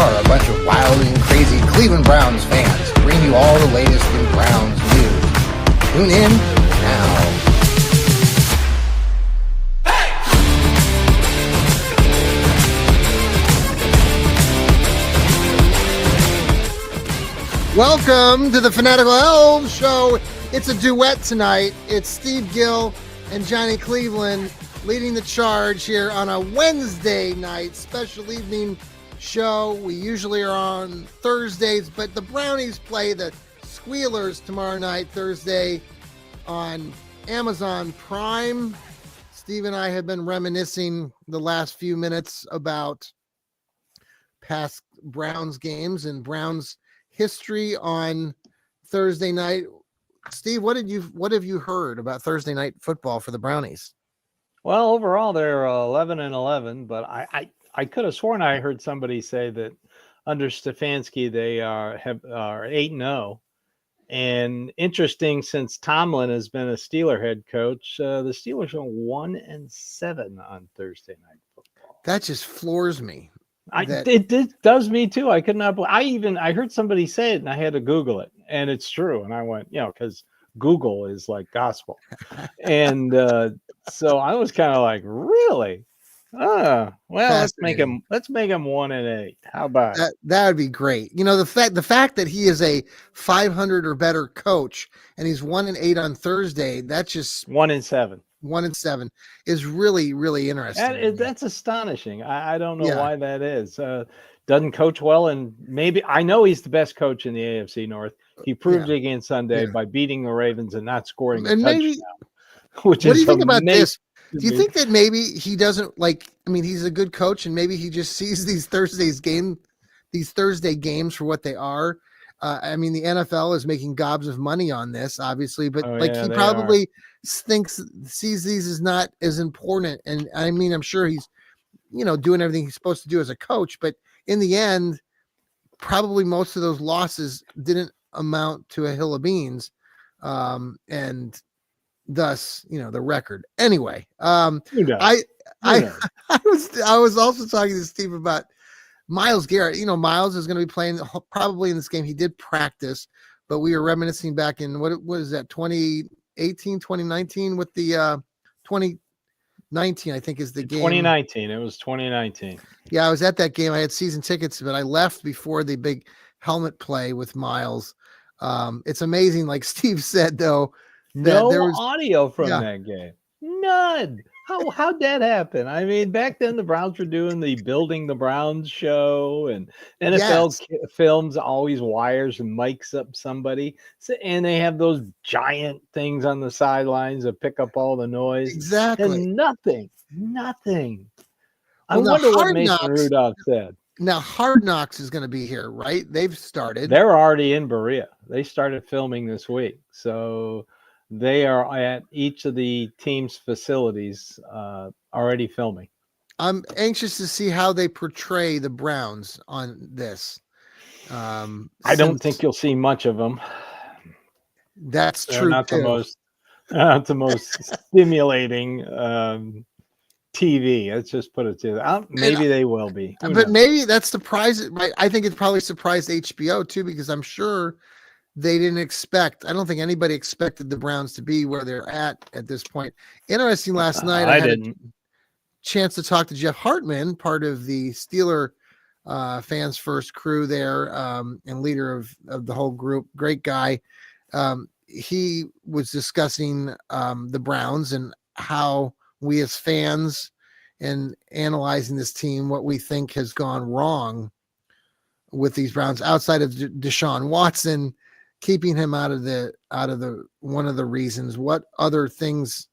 are a bunch of wild and crazy Cleveland Browns fans who bring you all the latest in Browns news. Tune in now. Welcome to the Fanatical Elfz Show. It's a duet tonight. It's Steve Gill and Johnny Cleveland leading the charge here on a Wednesday night special evening show. We usually are on Thursdays, but the Brownies play the Squealers tomorrow night, Thursday, on Amazon Prime. Steve and I have been reminiscing the last few minutes about past Browns games and Browns history on Thursday night. Steve, what have you heard about Thursday night football for the Brownies? Well, overall they're 11-11, but I could have sworn I heard somebody say that under Stefanski they are 8-0. And interesting, since Tomlin has been a Steeler head coach, the Steelers are 1-7 on Thursday night football. That just floors me. It does me too. I could not. I heard somebody say it, and I had to Google it, and it's true. And I went, because Google is like gospel, and so I was kind of like, really? Well, let's make him 1-8. How about that? That would be great. The fact that he is a 500 or better coach, and he's 1-8 on Thursday. That's just 1-7. 1-7 is really, really interesting. That's astonishing. I don't know why that is. Doesn't coach well, and maybe I know he's the best coach in the AFC North. He proved it again Sunday by beating the Ravens and not scoring a touchdown. What do you think about this? Do you think that maybe he doesn't he's a good coach, and maybe he just sees these Thursday games for what they are? The NFL is making gobs of money on this, obviously, but he probably sees these as not as important. And I'm sure he's, doing everything he's supposed to do as a coach, but in the end, probably most of those losses didn't amount to a hill of beans. And thus, the record. Anyway, I was also talking to Steve about Myles Garrett. Myles is going to be playing probably in this game. He did practice, but we were reminiscing back in what was that, 2018, 2019 with the 2019, I think is the game. 2019. It was 2019. Yeah, I was at that game. I had season tickets, but I left before the big helmet play with Myles. It's amazing, like Steve said, though. No audio from that game. None. How'd that happen? Back then the Browns were doing the Building the Browns show, and NFL films always wires and mics up somebody. And they have those giant things on the sidelines that pick up all the noise. Exactly. And nothing. I wonder what Mason Rudolph said. Now, Hard Knocks is going to be here, right? They've started. They're already in Berea. They started filming this week. So they are at each of the team's facilities already filming. I'm anxious to see how they portray the Browns on this. I don't think you'll see much of them. That's true. Not the most stimulating TV. Let's just put it to that. Maybe they will be. But maybe that's surprising. I think it probably surprised HBO too, because I'm sure they didn't expect. I don't think anybody expected the Browns to be where they're at this point. Interesting. Last night, I had a chance to talk to Jeff Hartman, part of the Steeler Fans First crew there, and leader of the whole group. Great guy. He was discussing the Browns and how we as fans and analyzing this team, what we think has gone wrong with these Browns outside of Deshaun Watson, keeping him out of the one of the reasons. What other things,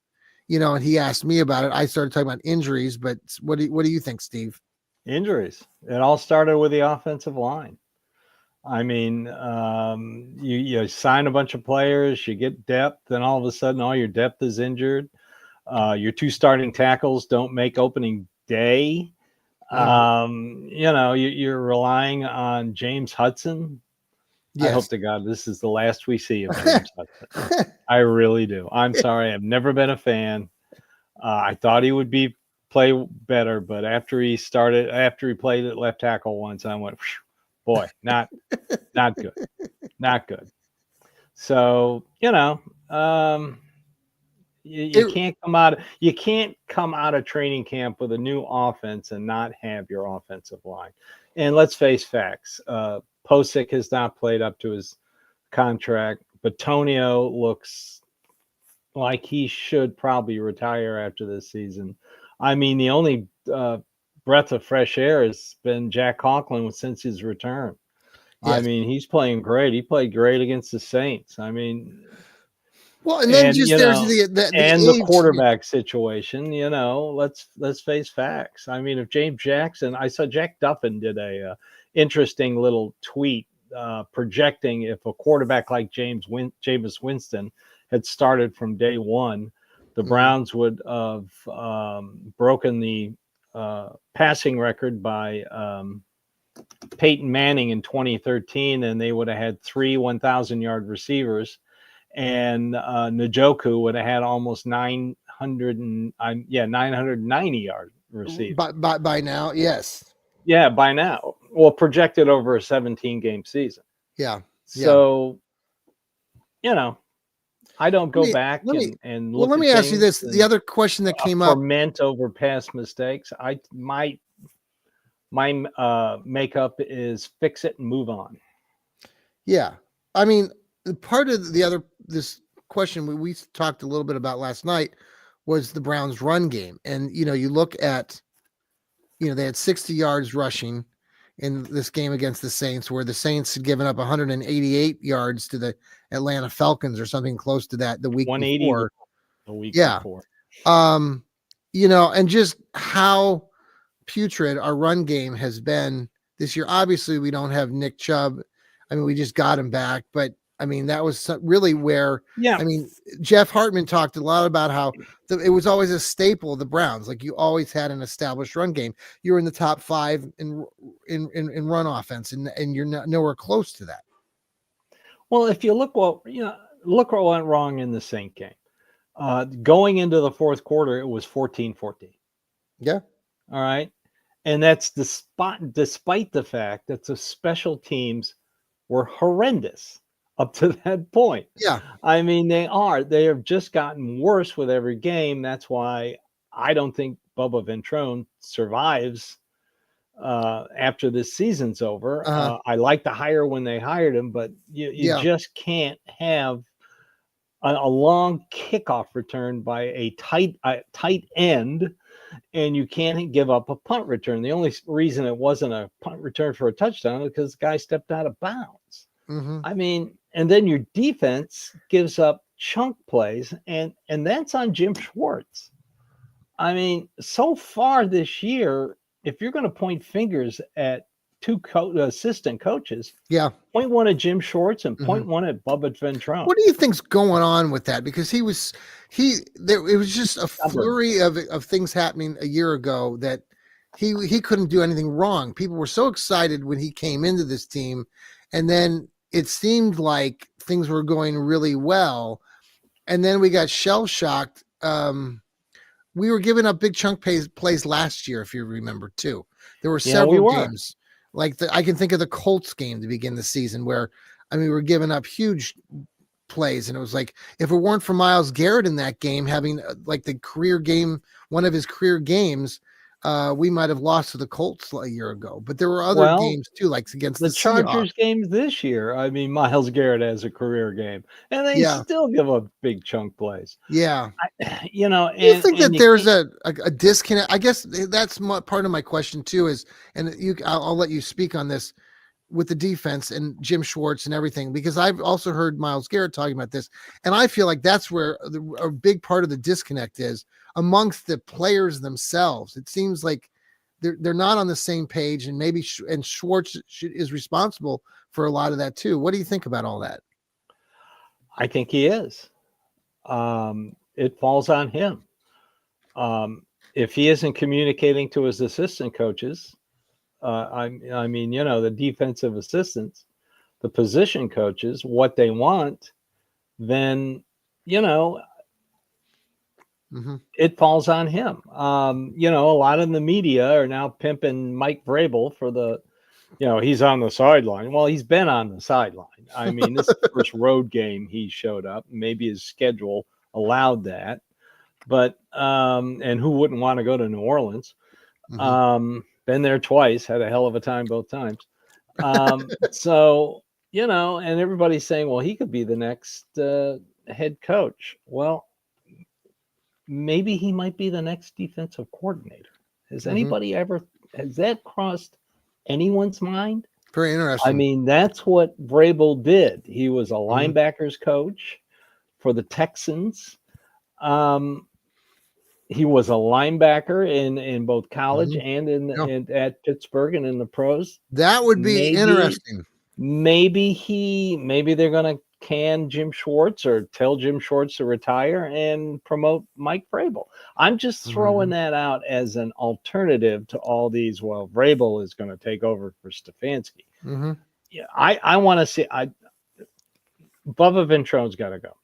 and he asked me about it. I started talking about injuries, but what do you think, Steve? Injuries. It all started with the offensive line. You sign a bunch of players, you get depth, and all of a sudden all your depth is injured. Your two starting tackles don't make opening day. You're relying on James Hudson. Yes. I hope to God this is the last we see of James Hudson. I really do. I'm sorry. I've never been a fan. I thought he would play better, but after he played at left tackle once, I went, boy, not good, not good. So you It- can't come out of training camp with a new offense and not have your offensive line. And let's face facts. Posick has not played up to his contract. Batonio looks like he should probably retire after this season. I mean, the only breath of fresh air has been Jack Conklin since his return. I yes. mean, he's playing great. He played great against the Saints. I mean, Well, and then and just there's the and the age. quarterback situation. Let's face facts. I mean, if James Jackson, I saw Jack Duffin did a interesting little tweet projecting if a quarterback like Jameis Winston had started from day one, the Browns would have broken the passing record by Peyton Manning in 2013, and they would have had 3 1,000-yard receivers, and Njoku would have had almost 990-yard receivers. By now, yes. Yeah, by now. Well, projected over a 17-game season. Yeah. So, I don't go back let me and look let at me ask you this. things The other question that came up. ferment over past mistakes. My makeup is fix it and move on. Yeah. I mean, part of this question we talked a little bit about last night was the Browns run game. And, you look at, they had 60 yards rushing in this game against the Saints, where the Saints had given up 188 yards to the Atlanta Falcons or something close to that the week before. The week before. And just how putrid our run game has been this year. Obviously, we don't have Nick Chubb. I mean, we just got him back, but I mean, that was really where, I mean, Jeff Hartman talked a lot about how it was always a staple of the Browns. Like, you always had an established run game. You were in the top 5 in run offense, and you're nowhere close to that. Well, if you look what went wrong in the Saint game. Going into the fourth quarter, it was 14-14. Yeah. All right. And that's despite the fact that the special teams were horrendous up to that point. Yeah. I mean, they have just gotten worse with every game. That's why I don't think Bubba Ventrone survives after this season's over. I like the hire when they hired him, but you just can't have a long kickoff return by a tight end, and you can't give up a punt return. The only reason it wasn't a punt return for a touchdown is because the guy stepped out of bounds. Mm-hmm. I mean, and then your defense gives up chunk plays, and that's on Jim Schwartz. I mean, so far this year, if you're going to point fingers at 2 assistant coaches, point one at Jim Schwartz and point one at Bubba Ventrone. What do you think's going on with that? Because it was just a flurry of things happening a year ago that he couldn't do anything wrong. People were so excited when he came into this team, and then it seemed like things were going really well, and then we got shell shocked. We were giving up big chunk plays last year, if you remember too. There were several games. Like I can think of the Colts game to begin the season where, I mean, we were giving up huge plays, and it was like, if it weren't for Myles Garrett in that game having like the career game, one of his career games, we might have lost to the Colts a year ago. But there were other games too, like against the Chargers Seahawks. games this year. I mean, Myles Garrett has a career game, and they still give up big chunk plays. Yeah, do you think that there's a disconnect? I guess that's part of my question too. Is, and I'll let you speak on this with the defense and Jim Schwartz and everything, because I've also heard Myles Garrett talking about this, and I feel like that's where a big part of the disconnect is amongst the players themselves. It seems like they're not on the same page, and maybe Schwartz is responsible for a lot of that too. What do you think about all that? I think he is. It falls on him. If he isn't communicating to his assistant coaches, I mean, the defensive assistants, the position coaches, what they want, then, it falls on him. A lot of the media are now pimping Mike Vrabel for the he's on the sideline. Well, he's been on the sideline. I mean, this is the first road game he showed up. Maybe his schedule allowed that. But and who wouldn't want to go to New Orleans? Been there twice, had a hell of a time both times. So, and everybody's saying, well, he could be the next head coach. Well, maybe he might be the next defensive coordinator. Has that crossed anyone's mind? Very interesting. I mean, that's what Vrabel did. He was a linebackers coach for the Texans. He was a linebacker in both college and at Pittsburgh and in the pros. That would be interesting. Maybe they're going to can Jim Schwartz or tell Jim Schwartz to retire and promote Mike Vrabel. I'm just throwing that out as an alternative to all these. Well, Vrabel is going to take over for Stefanski. Yeah, I want to see. Bubba Ventrone's got to go.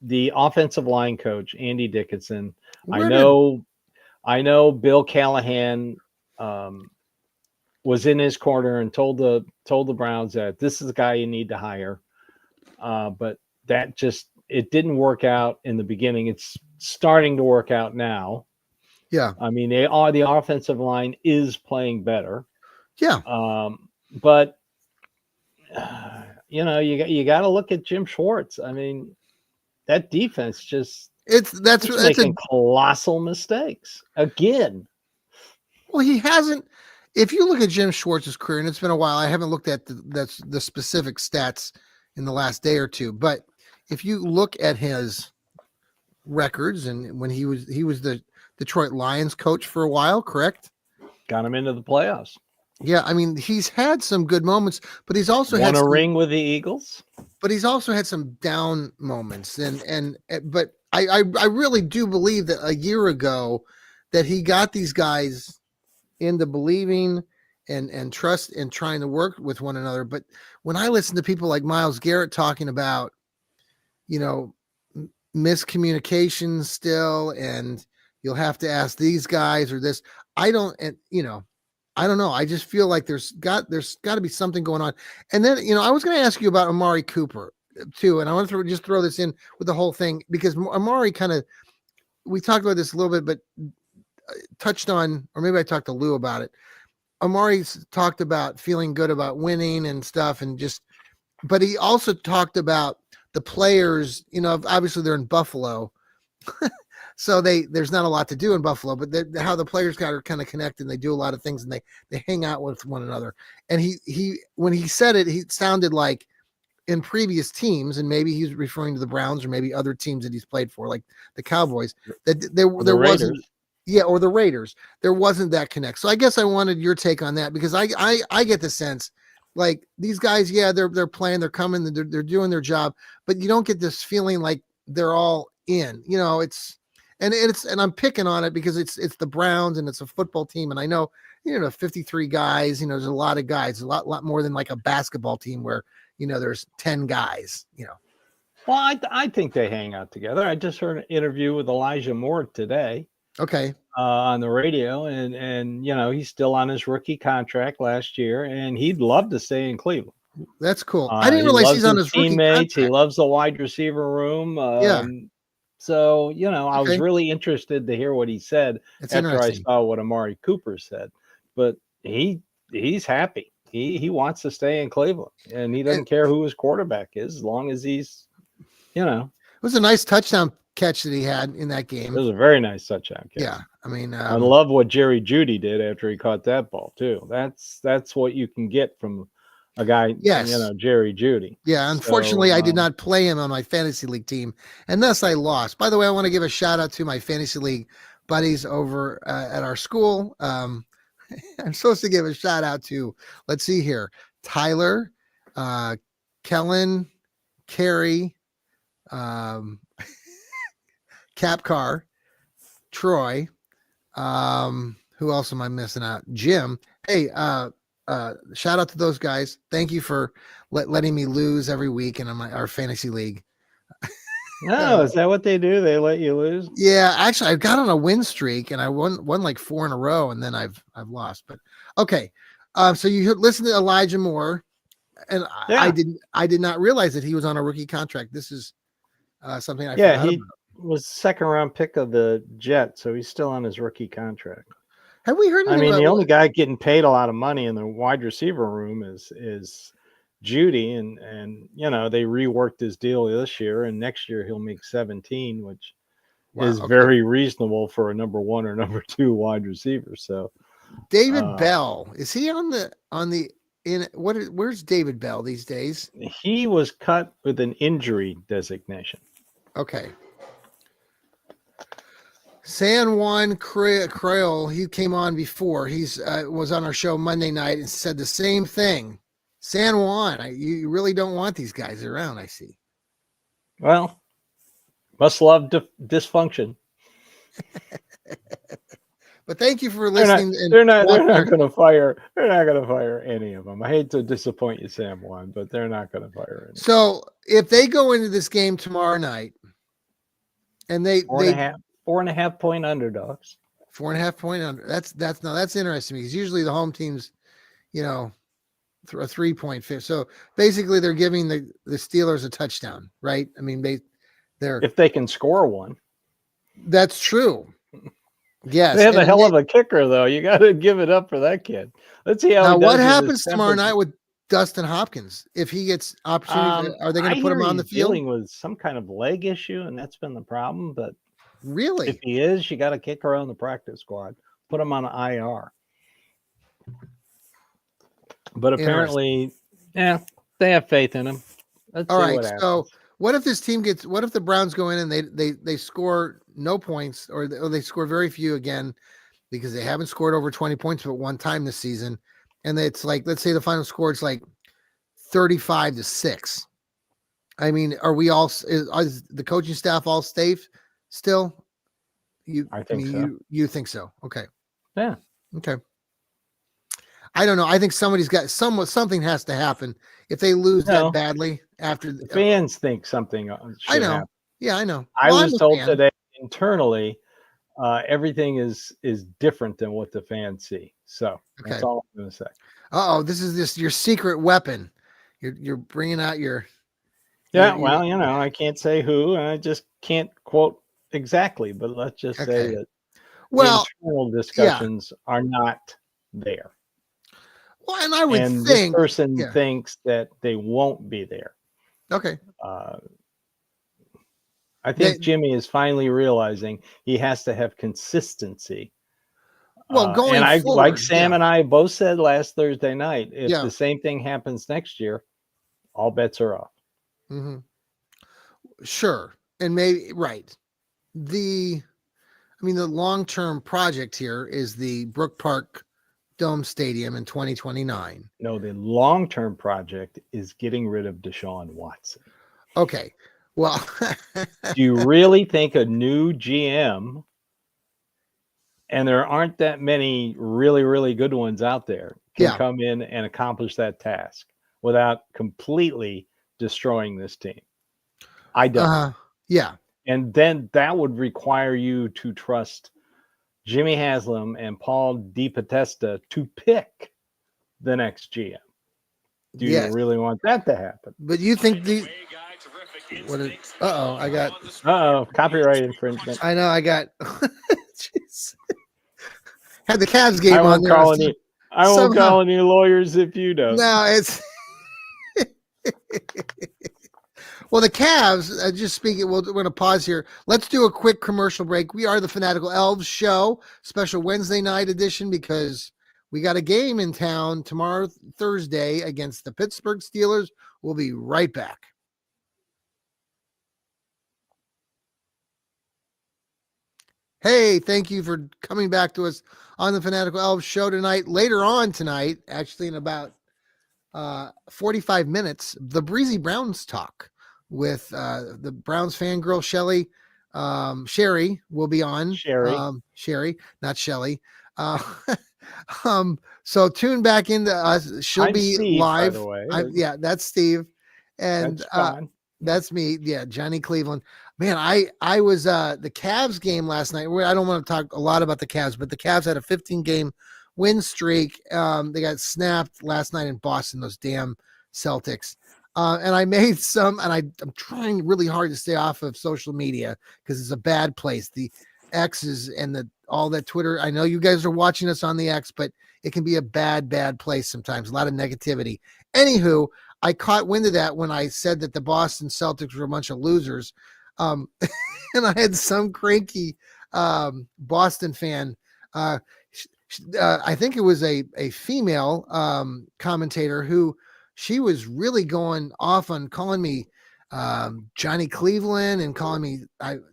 The offensive line coach, Andy Dickinson. I know Bill Callahan was in his corner and told the Browns that this is the guy you need to hire. But that it didn't work out in the beginning. It's starting to work out now. Yeah. I mean, the offensive line is playing better. Yeah. But you got to look at Jim Schwartz. I mean, that defense that's making colossal mistakes again. Well, he hasn't. If you look at Jim Schwartz's career, and it's been a while, I haven't looked at the specific stats in the last day or two. But if you look at his records, and when he was the Detroit Lions coach for a while, correct? Got him into the playoffs. Yeah, I mean, he's had some good moments, but he's also won a ring with the Eagles. But he's also had some down moments, but I really do believe that a year ago that he got these guys into believing and trust and trying to work with one another. But when I listen to people like Myles Garrett talking about, miscommunication still, and you'll have to ask these guys or this, I don't know. I just feel like there's got to be something going on. And then, I was going to ask you about Amari Cooper too. And I want to just throw this in with the whole thing, because Amari we talked about this a little bit, but touched on, or maybe I talked to Lou about it. Amari's talked about feeling good about winning and stuff, but he also talked about the players, obviously they're in Buffalo. So there's not a lot to do in Buffalo, but how the players are kind of connected, and they do a lot of things, and they hang out with one another. And he when he said it, he sounded like in previous teams, and maybe he's referring to the Browns or maybe other teams that he's played for, like the Cowboys, that there wasn't, or the Raiders, there wasn't that connect. So I guess I wanted your take on that, because I get the sense like these guys, they're playing, they're coming, they're doing their job, but you don't get this feeling like they're all in. And I'm picking on it because it's the Browns and it's a football team. And I know, 53 guys, there's a lot of guys, a lot more than like a basketball team where, there's 10 guys, Well, I think they hang out together. I just heard an interview with Elijah Moore today. Okay. On the radio, and he's still on his rookie contract last year, and he'd love to stay in Cleveland. That's cool. I didn't realize he's on his teammates. He loves the wide receiver room. So, I was really interested to hear what he said after I saw what Amari Cooper said. But he's happy. He wants to stay in Cleveland, and he doesn't care who his quarterback is, as long as he's, It was a nice touchdown catch that he had in that game. It was a very nice touchdown catch. Yeah, I mean, I love what Jerry Jeudy did after he caught that ball too. That's what you can get from a guy, Jerry Jeudy. Yeah, unfortunately, I did not play him on my fantasy league team, and thus I lost. By the way, I want to give a shout out to my fantasy league buddies over at our school. I'm supposed to give a shout out to, let's see here, Tyler, Kellen, Carrie, Capcar, Troy. Who else am I missing out? Jim. Hey, shout out to those guys. Thank you for letting me lose every week in our fantasy league. No, is that what they do? They let you lose? Yeah, actually, I got on a win streak and I won like 4 in a row, and then I've lost. But okay, So you listened to Elijah Moore, and Yeah. I did not realize that he was on a rookie contract. This is something I Yeah, forgot he about. was second round pick of the Jets, so he's still on his rookie contract. Have we heard I anything mean, about the only guy getting paid a lot of money in the wide receiver room is Judy, and they reworked his deal this year, and next year he'll make 17, which is okay. very reasonable for a number 1 or number 2 wide receiver. So David Bell, is he where's David Bell these days? he was cut with an injury designation. Okay. San Juan Creel, he came on before. He's was on our show Monday night and said the same thing. San Juan, you really don't want these guys around, I see. Well, must love dysfunction. But thank you for listening. They're not going to fire. They're not going to fire any of them. I hate to disappoint you, Sam Juan, but they're not going to fire any. So if they go into this game tomorrow night, and they 4.5 point underdogs, 4.5 point under. That's interesting because usually the home teams, a 3-point fit. So basically, they're giving the Steelers a touchdown, right? I mean, they're if they can score one. That's true. Yes, they have a hell of a kicker, though. You got to give it up for that kid. Let's see how. Now, what happens tomorrow night with Dustin Hopkins if he gets opportunity? Are they going to put him on the field? Dealing with some kind of leg issue, and that's been the problem. But really, if he is, you got to kick around the practice squad, put him on an IR. But apparently, they have faith in him. All right. So, what if this team gets? What if the Browns go in and they score no points, or they score very few again, because they haven't scored over 20 points but one time this season, and it's like, let's say the final score is like 35-6. I mean, are we all? Is the coaching staff all safe still? I think so. You think so? Okay. Yeah. Okay. I don't know. I think something has to happen if they lose that badly after the fans think something. I know. Happen. Yeah, I know. I was told today internally, everything is different than what the fans see. So that's all I'm going to say. This is your secret weapon. You're bringing out your. Well, I can't say who, and I just can't quote exactly, but let's just say that internal discussions are not there. Well, and I would think this person thinks that they won't be there. Okay. I think Jimmy is finally realizing he has to have consistency. Well, going and forward, like Sam and I both said last Thursday night, if the same thing happens next year, all bets are off. Mm-hmm. Sure, and maybe right. The long-term project here is the Brook Park Dome Stadium in 2029. No, the long-term project is getting rid of Deshaun Watson. Okay. Well, do you really think a new GM, and there aren't that many really, really good ones out there, can come in and accomplish that task without completely destroying this team? I don't. Yeah. And then that would require you to trust Jimmy Haslam and Paul DePodesta to pick the next GM. Do you really want that to happen? But you think I got copyright infringement. I know I got had the Cavs game on there. I won't call any lawyers if you don't. No, it's well, the Cavs, just speaking, we're going to pause here. Let's do a quick commercial break. We are the Fanatical Elfz Show, special Wednesday night edition, because we got a game in town tomorrow, Thursday, against the Pittsburgh Steelers. We'll be right back. Hey, thank you for coming back to us on the Fanatical Elfz Show tonight. Later on tonight, actually in about 45 minutes, the Breezy Browns talk with the Browns fangirl Sherry will be on. Sherry, not Shelly. So tune back into us. She'll be Steve, live. By the way. That's Steve, and that's me. Yeah, Johnny Cleveland. Man, I was the Cavs game last night. I don't want to talk a lot about the Cavs, but the Cavs had a 15-game win streak. They got snapped last night in Boston, those damn Celtics. And I made some, and I'm trying really hard to stay off of social media because it's a bad place. The X's and all that Twitter. I know you guys are watching us on the X, but it can be a bad place sometimes. A lot of negativity. Anywho, I caught wind of that when I said that the Boston Celtics were a bunch of losers. And I had some cranky Boston fan. I think it was a female commentator who she was really going off on calling me Johnny Cleveland and calling me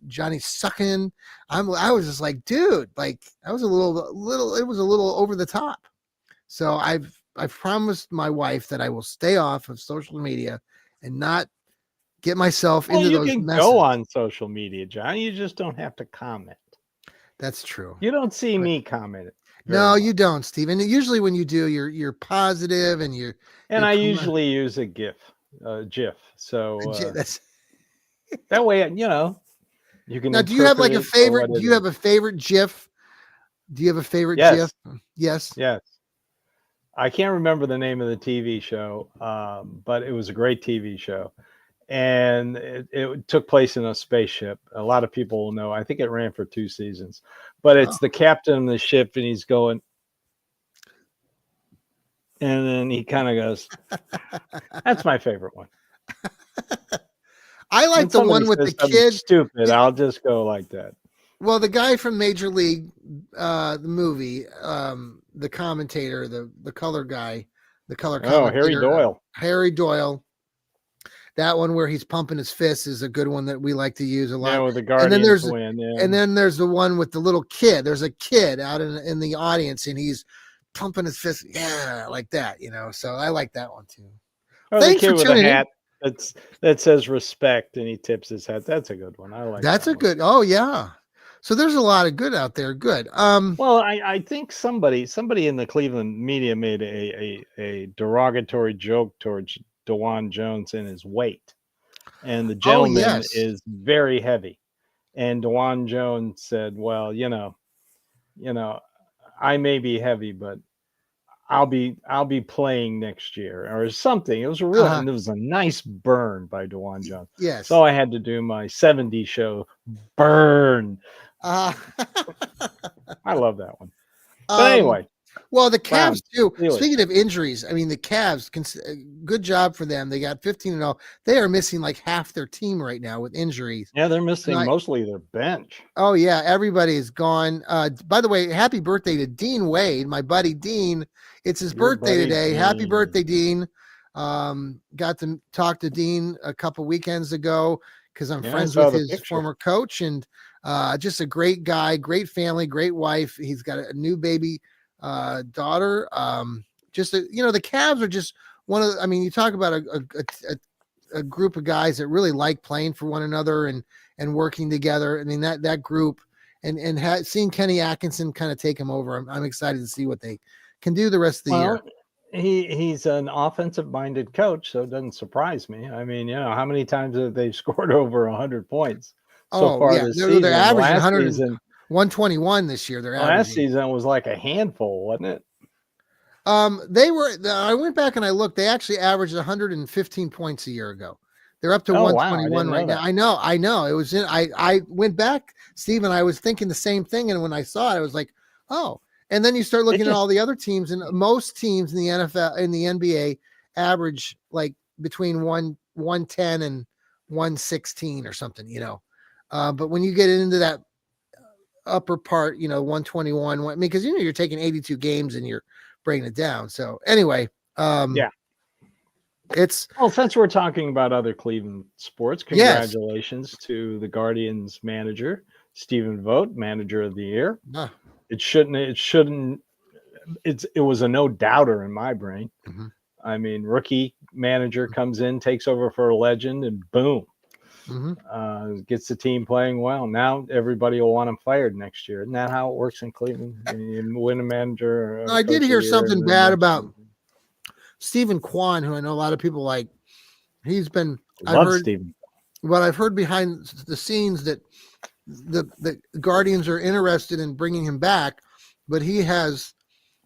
Johnny Suckin. I was just like, dude, like I was a little, it was a little over the top. So I've promised my wife that I will stay off of social media and not get myself into those messes. You can go on social media, John. You just don't have to comment. That's true. You don't see me comment. No, you don't, Steve. And usually when you do, you're positive and you're. And I usually use a GIF. So that way, you can. Now, do you have like a favorite? Do you have a favorite GIF? Do you have a favorite GIF? Yes. Yes. I can't remember the name of the TV show, but it was a great TV show. And it took place in a spaceship. A lot of people will know. I think it ran for 2 seasons. But it's the captain of the ship, and he's going. And then he kind of goes, that's my favorite one. I like the one with the kid. Stupid. I'll just go like that. Well, the guy from Major League, the movie, the commentator, the color guy, the color commentator. Harry Doyle. Harry Doyle. That one where he's pumping his fists is a good one that we like to use a lot. Yeah, with the Guardians win. Yeah. And then there's the one with the little kid. There's a kid out in the audience, and he's pumping his fist. Yeah, like that, So I like that one too. Oh, thanks the kid for tuning with a hat in. That says respect, and he tips his hat. That's a good one. I like that's that a one. Good. Oh yeah. So there's a lot of good out there. Good. Well, I think somebody in the Cleveland media made a derogatory joke towards DeJuan Jones and his weight, and the gentleman is very heavy, and DeJuan Jones said, well, I may be heavy, but I'll be playing next year or something. It was it was a nice burn by DeJuan Jones. Yes. So I had to do my 70s show burn. I love that one. But anyway. Well, the Cavs too. Speaking of injuries, I mean, the Cavs, good job for them. They got 15-0. They are missing like half their team right now with injuries. Yeah, they're missing mostly their bench. Oh yeah, everybody is gone. By the way, happy birthday to Dean Wade, my buddy Dean. It's his birthday today. Dean. Happy birthday, Dean. Got to talk to Dean a couple weekends ago because I'm friends with his former coach, and just a great guy, great family, great wife. He's got a new baby daughter. The Cavs are just one of you talk about a group of guys that really like playing for one another and working together. I mean, that group and seeing Kenny Atkinson kind of take him over. I'm excited to see what they can do the rest of the year. He's an offensive minded coach, so it doesn't surprise me. I mean, how many times have they scored over 100 points so far this season? They're averaging 121 this year. Last season was like a handful, wasn't it? They were. I went back and I looked. They actually averaged 115 points a year ago. They're up to 121 right now. I know. It was in. I went back, Steve, and I was thinking the same thing. And when I saw it, I was like, oh. And then you start looking at all the other teams, and most teams in the NFL, in the NBA, average like between 110 and 116 or something, But when you get into that upper part, 121, because you're taking 82 games and you're breaking it down. So anyway, it's since we're talking about other Cleveland sports, congratulations to the Guardians manager, Stephen Vogt, manager of the year. It was a no doubter in my brain. Mm-hmm. I mean, rookie manager comes in, takes over for a legend, and boom. Mm-hmm. Gets the team playing well. Now everybody will want him fired next year. Isn't that how it works in Cleveland? You win a manager. I did hear something bad about Stephen Kwan, who I know a lot of people like. He's been. I've heard behind the scenes that the Guardians are interested in bringing him back, but he has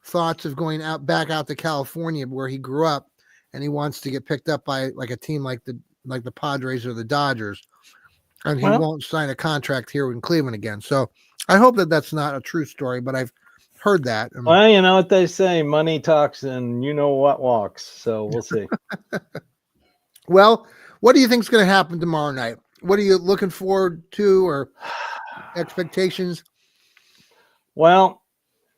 thoughts of going back out to California where he grew up, and he wants to get picked up by like a team like the Padres or the Dodgers, and he won't sign a contract here in Cleveland again. So I hope that that's not a true story, but I've heard that. Well, you know what they say, money talks and you know what walks. So we'll see. Well, what do you think is going to happen tomorrow night? What are you looking forward to or expectations? Well,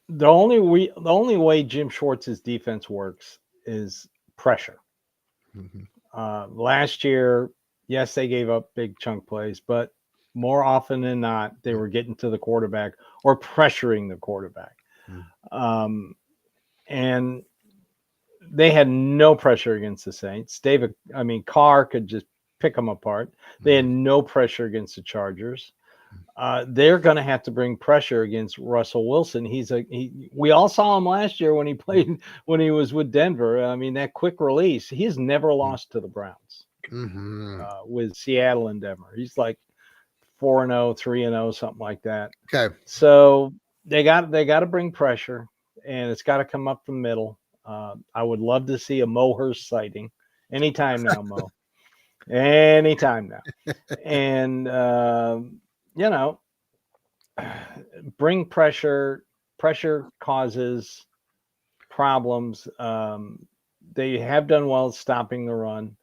the only way Jim Schwartz's defense works is pressure. Mm-hmm. Last year, yes, they gave up big chunk plays, but more often than not, they were getting to the quarterback or pressuring the quarterback. Mm-hmm. And they had no pressure against the Saints. Carr could just pick them apart. They had no pressure against the Chargers. They're going to have to bring pressure against Russell Wilson. We all saw him last year when he was with Denver. I mean, that quick release, he's never lost to the Browns with Seattle and Denver. He's like 4-0, 3-0, something like that. Okay. So they got to bring pressure, and it's got to come up the middle. I would love to see a Mo Hurst sighting anytime now, Mo. Anytime now. And, bring pressure. Pressure causes problems. They have done well stopping the run.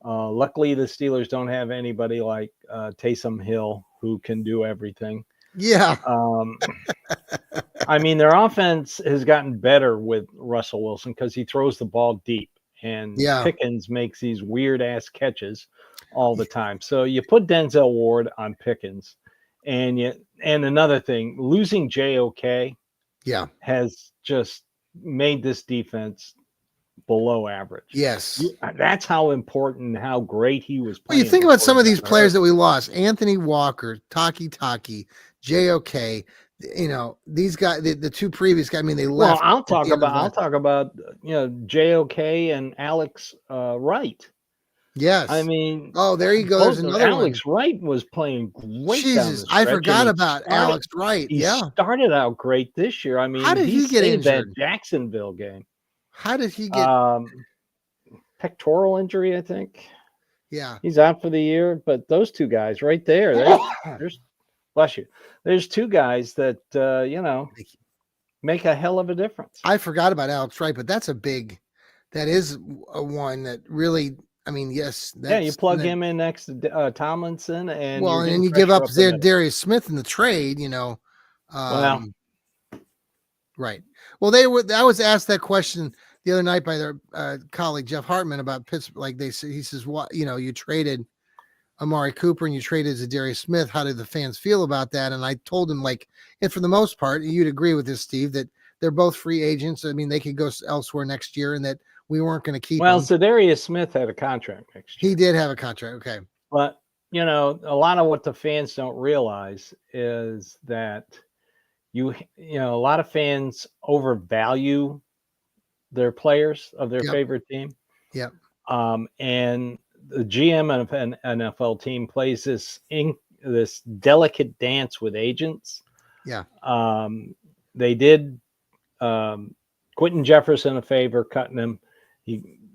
Luckily, the Steelers don't have anybody like Taysom Hill who can do everything. Yeah. I mean, their offense has gotten better with Russell Wilson because he throws the ball deep, and Pickens makes these weird ass catches all the time. So you put Denzel Ward on Pickens, and another thing, losing JOK has just made this defense below average. Yes. That's how important, how great he was playing. Well, you think about some of these players that we lost: Anthony Walker, Taki, JOK. These guys, the two previous guys. I mean, they left. Well, I'll talk about JOK and Alex Wright. Yes. I mean, there you go. There's another Alex Wright was playing great. Jesus, I forgot about Alex Wright. He started out great this year. I mean, how did he get injured? That Jacksonville game. How did he get pectoral injury? I think. Yeah, he's out for the year. But those two guys right there, there's bless you. There's two guys that make a hell of a difference. I forgot about Alex Wright, but that is a one that really. I mean, yes. You plug him in next to Tomlinson, and you give up Darius Smith in the trade. Right. Well, I was asked that question the other night by their colleague Jeff Hartman about Pittsburgh. He says, "What you traded Amari Cooper and you traded Zadarius Smith. How did the fans feel about that?" And I told him, and for the most part, you'd agree with this, Steve, that they're both free agents. I mean, they could go elsewhere next year, and that we weren't going to keep. Well, Zadarius Smith had a contract next year. He did have a contract. Okay, but a lot of what the fans don't realize is that a lot of fans overvalue their players of their favorite team. Yep. And the GM of an NFL team plays this delicate dance with agents. Yeah. They did Quentin Jefferson a favor, cutting him.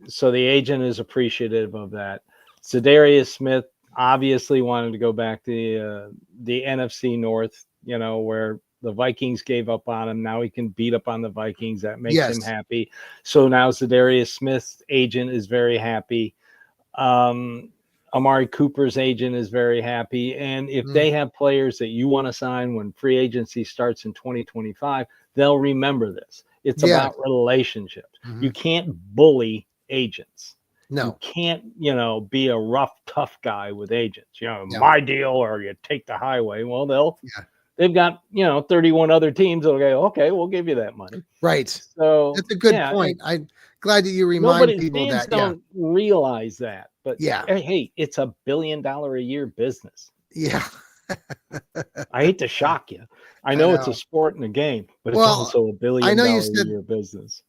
So the agent is appreciative of that. Zadarius Smith obviously wanted to go back to the NFC North, where the Vikings gave up on him. Now he can beat up on the Vikings. That makes him happy. So now Zadarius Smith's agent is very happy. Amari Cooper's agent is very happy. And if they have players that you want to sign when free agency starts in 2025, they'll remember this. It's about relationships. Mm-hmm. You can't bully agents. No. You can't, be a rough, tough guy with agents. My deal, or you take the highway. Well, they've got, 31 other tems that'll go, okay, we'll give you that money. Right. So that's a good point. I'm glad that you remind people that. Don't realize that. But hey, it's $1 billion a year business. Yeah. I hate to shock you. I know it's a sport and a game, but it's also $1 billion a year business.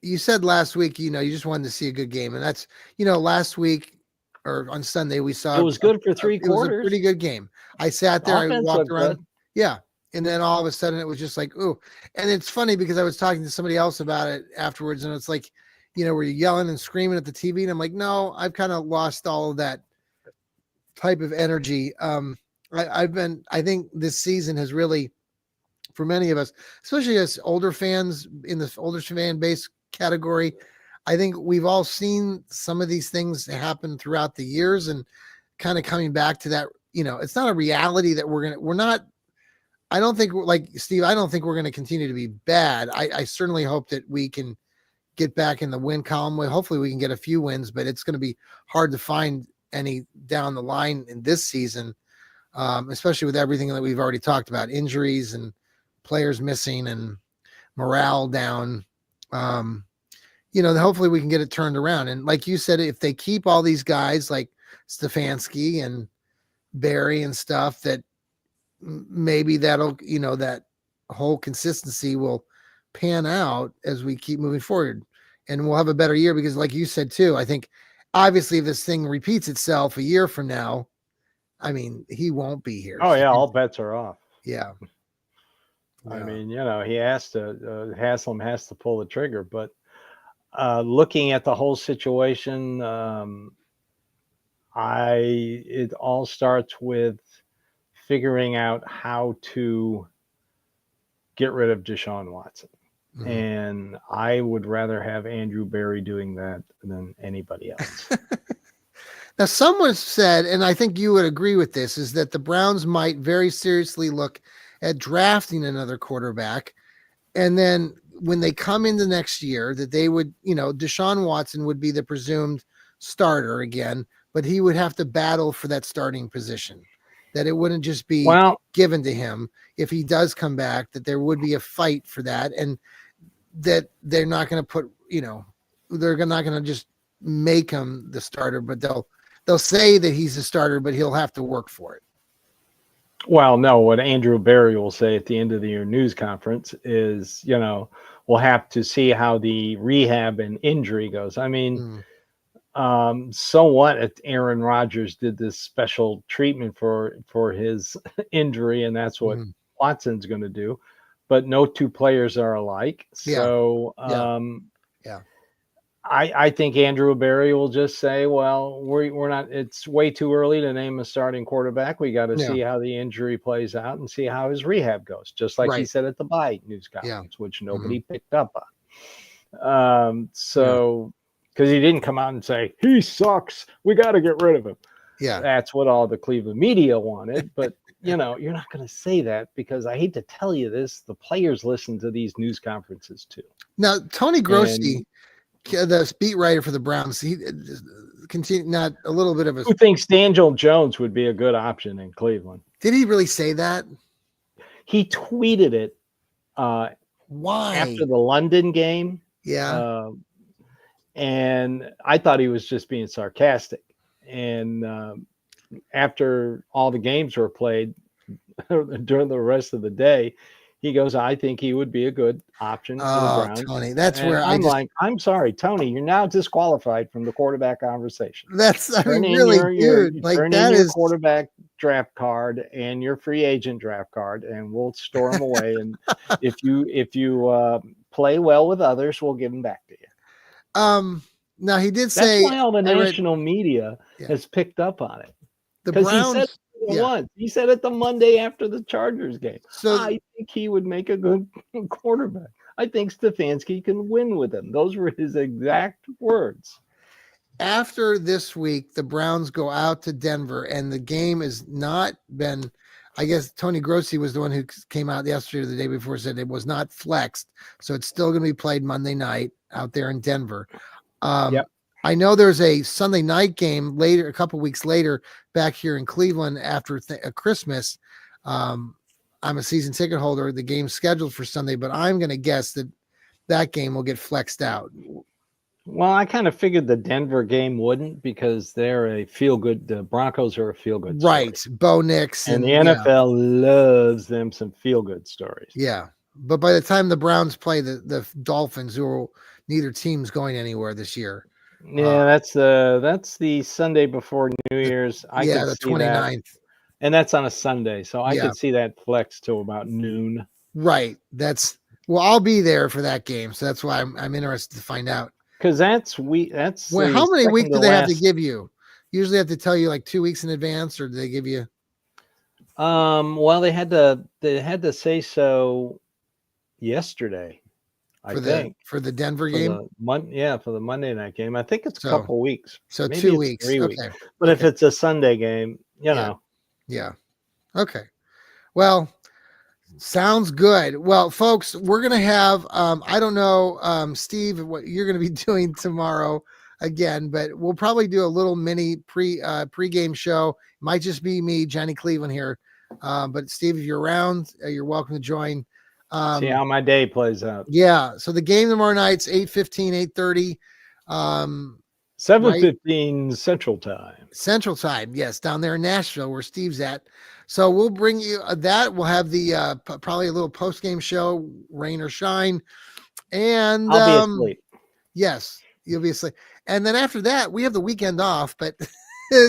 You said last week, you just wanted to see a good game. And that's, last week or on Sunday, we saw it was good for 3 quarters. It was a pretty good game. I sat there, I walked around. Good. Yeah. And then all of a sudden it was just like, ooh. And it's funny because I was talking to somebody else about it afterwards, and it's like, were you yelling and screaming at the TV? And I'm like, no, I've kind of lost all of that type of energy. I think this season has really, for many of us, especially as older fans in the older fan base category, I think we've all seen some of these things happen throughout the years, and kind of coming back to that, it's not a reality that we're not, I don't think, like Steve, I don't think we're going to continue to be bad. I certainly hope that we can get back in the win column. Hopefully we can get a few wins, but it's going to be hard to find any down the line in this season, especially with everything that we've already talked about, injuries and players missing and morale down. Hopefully we can get it turned around. And like you said, if they keep all these guys like Stefanski and Barry and stuff, that maybe that'll, that whole consistency will pan out as we keep moving forward, and we'll have a better year. Because like you said too, I think obviously if this thing repeats itself a year from now, I mean, he won't be here. Oh yeah, all bets are off. Yeah. I mean, he has to, Haslam has to pull the trigger, but looking at the whole situation, it all starts with figuring out how to get rid of Deshaun Watson. Mm-hmm. And I would rather have Andrew Berry doing that than anybody else. Now, someone said, and I think you would agree with this, is that the Browns might very seriously look at drafting another quarterback. And then when they come into next year, that they would, Deshaun Watson would be the presumed starter again, but he would have to battle for that starting position. That it wouldn't just be given to him if he does come back, that there would be a fight for that, and that they're not going to put, they're not going to just make him the starter, but they'll say that he's a starter, but he'll have to work for it. Well, no, what Andrew Berry will say at the end of the year news conference is, we'll have to see how the rehab and injury goes. I mean, so what? Aaron Rodgers did this special treatment for his injury, and that's what Watson's going to do. But no two players are alike. So, I think Andrew Berry will just say, well, we're not, it's way too early to name a starting quarterback. We got to see how the injury plays out and see how his rehab goes. Just like he said at the bye news conference, which nobody picked up on. Because he didn't come out and say, he sucks, we got to get rid of him. Yeah. That's what all the Cleveland media wanted. But, you're not going to say that, because I hate to tell you this, the players listen to these news conferences too. Now, Tony Grossi, the beat writer for the Browns, he not a little bit of a. Who thinks Daniel Jones would be a good option in Cleveland? Did he really say that? He tweeted it. Why? After the London game. Yeah. And I thought he was just being sarcastic. And after all the games were played during the rest of the day, he goes, I think he would be a good option for the Browns. Tony, that's and where I'm sorry, Tony, you're now disqualified from the quarterback conversation. Dude, like that is quarterback draft card and your free agent draft card, and we'll store them away. And if you play well with others, we'll give them back to you. Now he did say that's why all the national media has picked up on it. The Browns. He said it the Monday after the Chargers game. So I think he would make a good quarterback. I think Stefanski can win with him. Those were his exact words. After this week, the Browns go out to Denver, and the game has not been, I guess Tony Grossi was the one who came out yesterday or the day before, said it was not flexed. So it's still going to be played Monday night out there in Denver. I know there's a Sunday night game later, a couple weeks later, back here in Cleveland after Christmas. I'm a season ticket holder. The game's scheduled for Sunday, but I'm going to guess that game will get flexed out. Well, I kind of figured the Denver game wouldn't, because they're a feel-good. The Broncos are a feel-good story. Right. Bo Nix. And the NFL loves them some feel-good stories. Yeah. But by the time the Browns play the Dolphins, who are neither team's going anywhere this year. Yeah, that's the Sunday before New Year's. The 29th. And that's on a Sunday, so I Yeah. could see that flex till about noon. Right. Well, I'll be there for that game, so that's why I'm interested to find out. Because that's Well, the how many second weeks to do they have to last. give you? Usually have to tell you like 2 weeks in advance, or do they give you? Well, they had to say so yesterday, I think, for the Denver for game. for the Monday night game. I think it's a So- couple weeks. So Maybe 2 it's weeks. 3 weeks. Okay. But if Okay. it's a Sunday game, you Yeah. know. Yeah. Okay. Well, sounds good. Well, folks, we're gonna have I don't know, Steve, what you're gonna be doing tomorrow again, but we'll probably do a little mini pre-game show. Might just be me, Johnny Cleveland here. But Steve, if you're around, you're welcome to join. See how my day plays out. Yeah. So the game tomorrow night's 8:15, 8:30. 7:15 Central Time. Central Time, yes, down there in Nashville where Steve's at. So we'll bring you that. We'll have the probably a little post game show, rain or shine, and I'll be asleep. yes, you'll be asleep. And then after that, we have the weekend off. But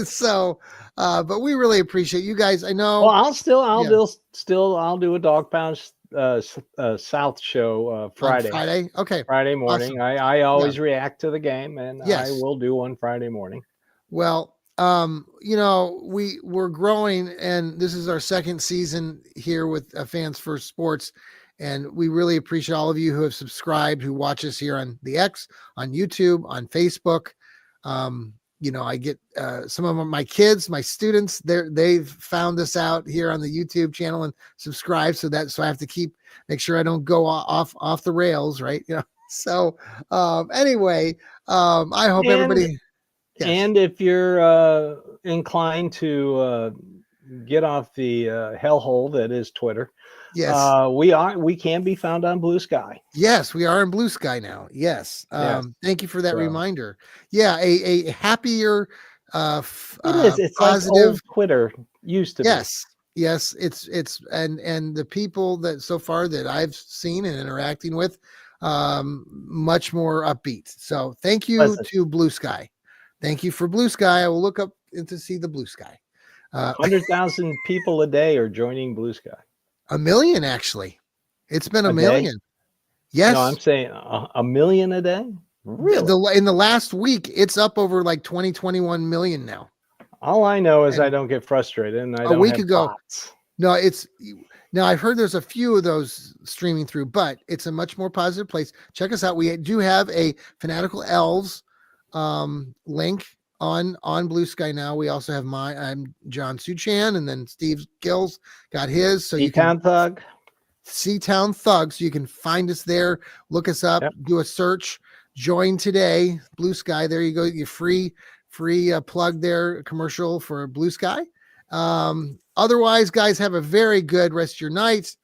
so, but we really appreciate you guys. I know. Well, I'll do a Dog Pound South show Friday. On Friday, okay. Friday morning. Awesome. I always react to the game, and Yes. I will do one Friday morning. Well, we're growing, and this is our second season here with Fans First Sports, and we really appreciate all of you who have subscribed, who watch us here on the X, on YouTube, on Facebook. I get some of my kids, my students, they've found us out here on the YouTube channel and subscribe. So I have to make sure I don't go off the rails, right? So anyway, I hope everybody. Yes. And if you're inclined to get off the hellhole that is Twitter, yes, we can be found on Blue Sky. Yes, we are in Blue Sky now. Yes. Thank you for that reminder. Yeah, a happier it's positive, like old Twitter used to be. Yes, it's and the people that so far that I've seen and interacting with, much more upbeat. So thank you to Blue Sky. Thank you for Blue Sky. I will look up to see the Blue Sky. 100,000 people a day are joining Blue Sky. 1 million, actually. It's been a million. Yes. No, I'm saying a million a day. Really? In the last week, it's up over like 21 million now. All I know is I don't get frustrated, and I don't have bots. No, now I've heard there's a few of those streaming through, but it's a much more positive place. Check us out. We do have a Fanatical Elfz link on Blue Sky now. We also have I'm John Suchan, and then Steve Gills got his. So C-Town Thug. C-Town Thug. So you can find us there, look us up, do a search, join today, Blue Sky. There you go. You free plug there, commercial for Blue Sky. Otherwise, guys, have a very good rest of your night.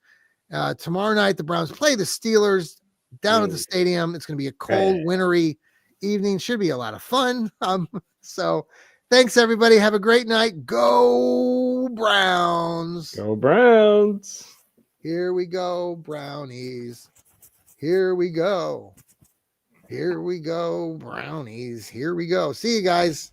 Tomorrow night, the Browns play the Steelers down at the stadium. It's going to be a cold, wintry evening. Should be a lot of fun. So thanks, everybody. Have a great night. Go Browns. Go Browns. Here we go, Brownies. Here we go. Here we go, Brownies. Here we go. See you guys.